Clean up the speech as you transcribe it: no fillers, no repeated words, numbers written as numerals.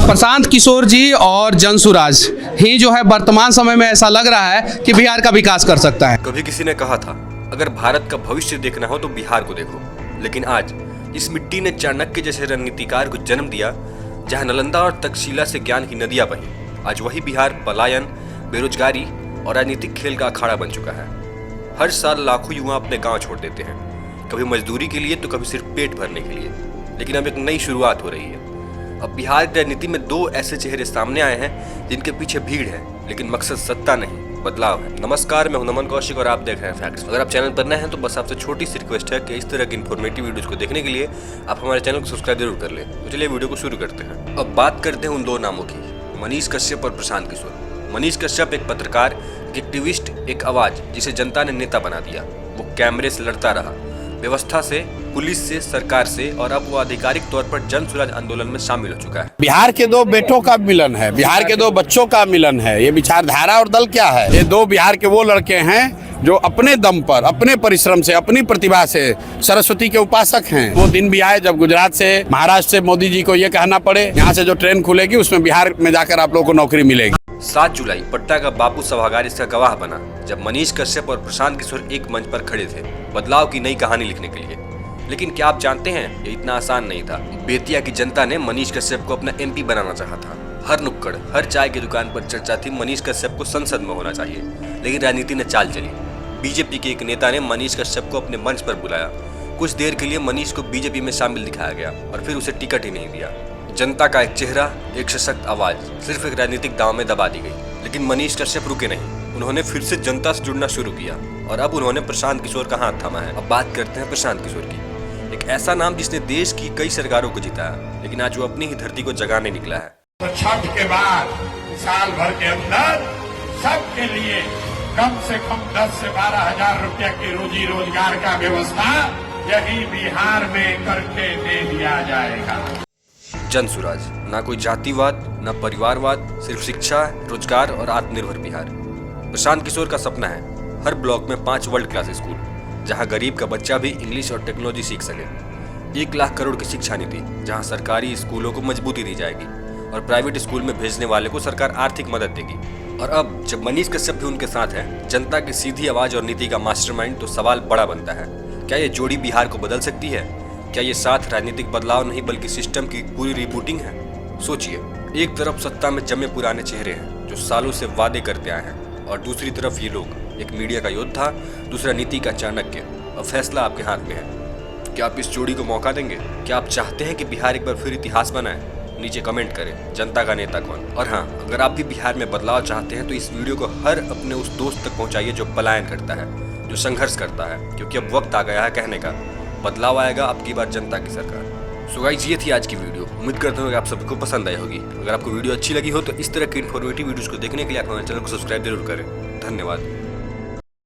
प्रशांत किशोर जी और जनसुराज ही जो है वर्तमान समय में ऐसा लग रहा है कि बिहार का विकास कर सकता है। कभी किसी ने कहा था अगर भारत का भविष्य देखना हो तो बिहार को देखो, लेकिन आज इस मिट्टी ने चाणक्य जैसे रणनीतिकार को जन्म दिया, जहां नालंदा और तक्षशिला से ज्ञान की नदियां बही। आज वही बिहार पलायन, बेरोजगारी और राजनीतिक खेल का अखाड़ा बन चुका है। हर साल लाखों युवा अपने गांव छोड़ देते हैं, कभी मजदूरी के लिए तो कभी सिर्फ पेट भरने के लिए। लेकिन अब एक नई शुरुआत हो रही है। अब बिहार की राजनीति में दो ऐसे चेहरे सामने आए हैं जिनके पीछे भीड़ है, लेकिन मकसद सत्ता नहीं, बदलाव है। नमस्कार, मैं हूं नमन कौशिक और आप देख रहे हैं फैक्ट्स। अगर आप चैनल पर नए हैं तो बस आपसे छोटी सी रिक्वेस्ट है कि इस तरह की इन्फॉर्मेटिव वीडियोस को देखने के लिए आप हमारे चैनल को सब्सक्राइब जरूर कर लें। तो चलिए वीडियो को शुरू करते हैं। अब बात करते हैं उन दो नामों की, मनीष कश्यप और प्रशांत किशोर। मनीष कश्यप एक पत्रकार, एक एक्टिविस्ट, एक आवाज जिसे जनता ने नेता बना दिया। वो कैमरे से लड़ता रहा, व्यवस्था से, पुलिस से, सरकार से, और अब वो आधिकारिक तौर पर जनसुराज आंदोलन में शामिल हो चुका है। बिहार के दो बेटों का मिलन है, बिहार के दो बच्चों का मिलन है। ये विचारधारा और दल क्या है? ये दो बिहार के वो लड़के हैं जो अपने दम पर, अपने परिश्रम से, अपनी प्रतिभा से सरस्वती के उपासक हैं। वो दिन भी आए जब गुजरात से, महाराष्ट्र से मोदी जी को ये कहना पड़े यहाँ से जो ट्रेन खुलेगी उसमें बिहार में जाकर आप लोगों को नौकरी मिलेगी। 7 जुलाई पटना का बापू सभागार इसका गवाह बना, जब मनीष कश्यप और प्रशांत किशोर एक मंच पर खड़े थे बदलाव की नई कहानी लिखने के लिए। लेकिन क्या आप जानते हैं, ये इतना आसान नहीं था। बेतिया की जनता ने मनीष कश्यप को अपना एमपी बनाना चाहा था। हर नुक्कड़, हर चाय की दुकान पर चर्चा थी मनीष कश्यप को संसद में होना चाहिए। लेकिन राजनीति ने चाल चली। बीजेपी के एक नेता ने मनीष कश्यप को अपने मंच पर बुलाया। कुछ देर के लिए मनीष को बीजेपी में शामिल दिखाया गया और फिर उसे टिकट ही नहीं दिया। जनता का एक चेहरा, एक सशक्त आवाज सिर्फ एक राजनीतिक दांव में दबा दी गई। लेकिन मनीष कश्यप रुके नहीं, उन्होंने फिर से जनता से जुड़ना शुरू किया और अब उन्होंने प्रशांत किशोर का हाथ थामा है। अब बात करते हैं प्रशांत किशोर की, एक ऐसा नाम जिसने देश की कई सरकारों को जिताया, लेकिन आज वो अपनी ही धरती को जगाने निकला है। तो छठ के बाद साल भर के अंदर सबके लिए कम से कम 10 से 12 हजार रुपया की रोजी रोजगार का व्यवस्था यही बिहार में करके दे दिया जाएगा। जनसुराज, ना कोई जातिवाद, ना परिवारवाद, सिर्फ शिक्षा, रोजगार और आत्मनिर्भर बिहार। प्रशांत किशोर का सपना है हर ब्लॉक में 5 वर्ल्ड क्लास स्कूल, जहां गरीब का बच्चा भी इंग्लिश और टेक्नोलॉजी सीख सके। 1 लाख करोड़ की शिक्षा नीति, जहां सरकारी स्कूलों को मजबूती दी जाएगी और प्राइवेट स्कूल में भेजने वाले को सरकार आर्थिक मदद देगी। और अब जब मनीष कश्यप भी उनके साथ है, जनता की सीधी आवाज और नीति का मास्टरमाइंड, तो सवाल बड़ा बनता है, क्या ये जोड़ी बिहार को बदल सकती है? क्या ये साथ राजनीतिक बदलाव नहीं बल्कि सिस्टम की पूरी रिबूटिंग है? सोचिए, एक तरफ सत्ता में जमे पुराने चेहरे हैं जो सालों से वादे करते आए हैं, और दूसरी तरफ ये लोग, एक मीडिया का योद्धा, दूसरा नीति का चाणक्य। अब फैसला आपके हाथ में है। क्या आप इस जोड़ी को मौका देंगे? क्या आप चाहते हैं कि बिहार एक बार फिर इतिहास बनाए? नीचे कमेंट करें, जनता का नेता कौन? और हाँ, अगर आप भी बिहार में बदलाव चाहते हैं तो इस वीडियो को हर अपने उस दोस्त तक पहुंचाइए जो पलायन करता है, जो संघर्ष करता है, क्योंकि अब वक्त आ गया है कहने का, बदलाव आएगा अब की बार जनता की सरकार। सो गाइस, ये थी आज की वीडियो। उम्मीद करता हूँ कि आप सबको पसंद आई होगी। अगर आपको वीडियो अच्छी लगी हो तो इस तरह की इन्फॉर्मेटिव वीडियोस को देखने के लिए आप हमारे चैनल को सब्सक्राइब जरूर करें। धन्यवाद।